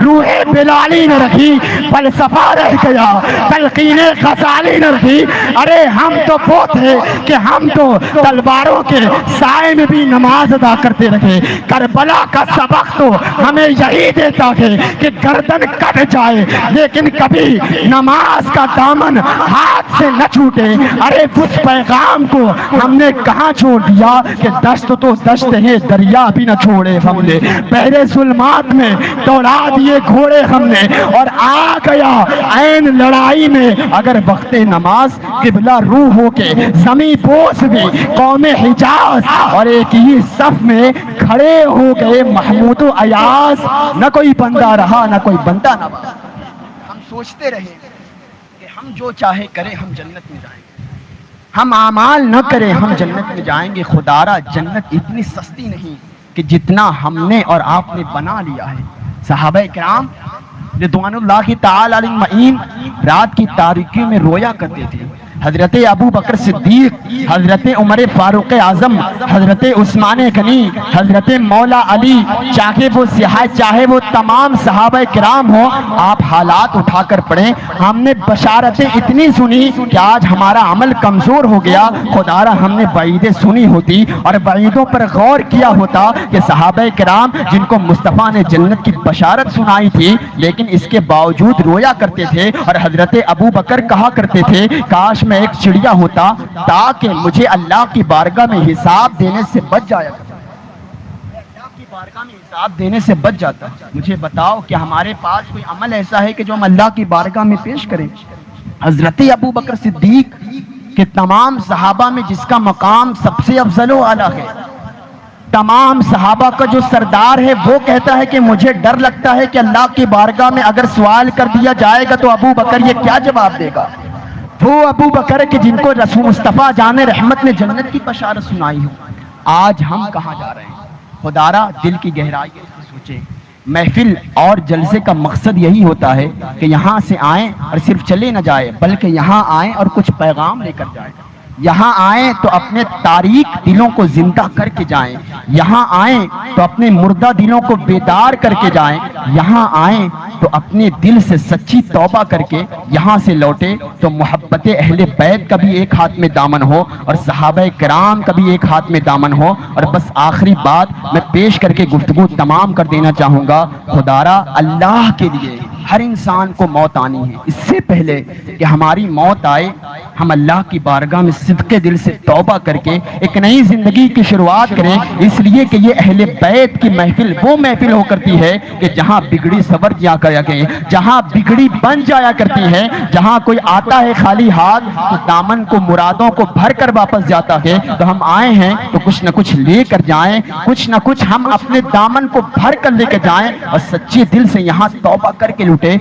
روح بلالی نہ رہی، فلسفہ رہ گیا، تلقین غزالی نہ رہی۔ ارے ہم تو وہ تھے کہ ہم تو تلواروں کے سائے میں بھی نماز ادا کرتے رہے۔ کربلا کا سبق تو ہمیں یہی دیتا ہے کہ گردن کٹ جائے لیکن کبھی نماز کا دامن ہاتھ سے نہ چھوٹے۔ ارے اس پیغام کو ہم نے کہاں چھوڑ دیا کہ دشت تو دشت ہے دریا بھی نہ چھوڑے ہم نے، پہلے ظلمات میں دوڑا دیے گھوڑے ہم نے، اور آ گیا عین لڑائی میں اگر وقت نماز قبلہ روح ہو کے زمیں بوس بھی قوم حجاز، اور ایک ہی صف میں کھڑے ہو گئے محمود و ایاز، نہ کوئی بندہ رہا نہ کوئی بندہ نہ بنا۔ ہم سوچتے رہے کہ ہم جو چاہے کریں ہم جنت میں جائیں گے، ہم اعمال نہ کریں ہم جنت میں جائیں گے۔ خدارا جنت اتنی سستی نہیں کہ جتنا ہم نے اور آپ نے بنا لیا ہے۔ صحابہ کرام رضوان اللہ تعالی علیہم اجمعین رات کی تاریکیوں میں رویا کرتے تھے۔ حضرت ابو بکر صدیق، حضرت عمر فاروق اعظم، حضرت عثمان غنی، حضرت مولا علی، چاہے وہ تمام صحابہ کرام ہوں، آپ حالات اٹھا کر پڑھیں۔ ہم نے بشارتیں اتنی سنی کہ آج ہمارا عمل کمزور ہو گیا۔ خدارا ہم نے وعیدیں سنی ہوتی اور وعیدوں پر غور کیا ہوتا کہ صحابہ کرام جن کو مصطفیٰ نے جنت کی بشارت سنائی تھی لیکن اس کے باوجود رویا کرتے تھے، اور حضرت ابو بکر کہا کرتے تھے کاش میں ایک چڑیا ہوتا تاکہ مجھے اللہ کی بارگاہ میں حساب دینے سے بچ جایا، اللہ کی بارگاہ میں حساب دینے سے بچ جاتا۔ مجھے بتاؤ کہ ہمارے پاس کوئی عمل ایسا ہے کہ جو ہم اللہ کی بارگاہ میں پیش کریں؟ حضرت ابو بکر صدیق کہ تمام صحابہ میں جس کا مقام سب سے افضل و اعلیٰ ہے، تمام صحابہ کا جو سردار ہے وہ کہتا ہے کہ مجھے ڈر لگتا ہے کہ اللہ کی بارگاہ میں اگر سوال کر دیا جائے گا تو ابو بکر یہ کیا جواب دے گا؟ وہ ابو بکر کہ جن کو رسول مصطفیٰ جان رحمت نے جنت کی بشارت سنائی ہو۔ آج ہم کہاں جا رہے ہیں؟ خدارا دل کی گہرائی سے سوچیں۔ محفل اور جلسے کا مقصد یہی ہوتا ہے کہ یہاں سے آئیں اور صرف چلے نہ جائیں، بلکہ یہاں آئیں اور کچھ پیغام لے کر جائیں۔ یہاں آئیں تو اپنے تاریک دلوں کو زندہ کر کے جائیں، یہاں آئیں تو اپنے مردہ دلوں کو بیدار کر کے جائیں، یہاں آئیں تو اپنے دل سے سچی توبہ کر کے یہاں سے لوٹے تو محبت اہل بیت کا بھی ایک ہاتھ میں دامن ہو اور صحابہ کرام کا بھی ایک ہاتھ میں دامن ہو۔ اور بس آخری بات میں پیش کر کے گفتگو تمام کر دینا چاہوں گا، خدارا اللہ کے لیے ہر انسان کو موت آنی ہے، اس سے پہلے کہ ہماری موت آئے ہم اللہ کی بارگاہ میں صدقے دل سے توبہ کر کے ایک نئی زندگی کی شروعات کریں، اس لیے کہ یہ اہل بیت کی محفل وہ محفل ہو کرتی ہے کہ جہاں بگڑی سور جا کر جہاں بگڑی بن جایا کرتی ہے، جہاں کوئی آتا ہے خالی ہاتھ تو دامن کو مرادوں کو بھر کر واپس جاتا ہے۔ تو ہم آئے ہیں تو کچھ نہ کچھ لے کر جائیں، کچھ نہ کچھ ہم اپنے دامن کو بھر کر لے کر جائیں اور سچے دل سے یہاں توبہ کر کے لوٹیں۔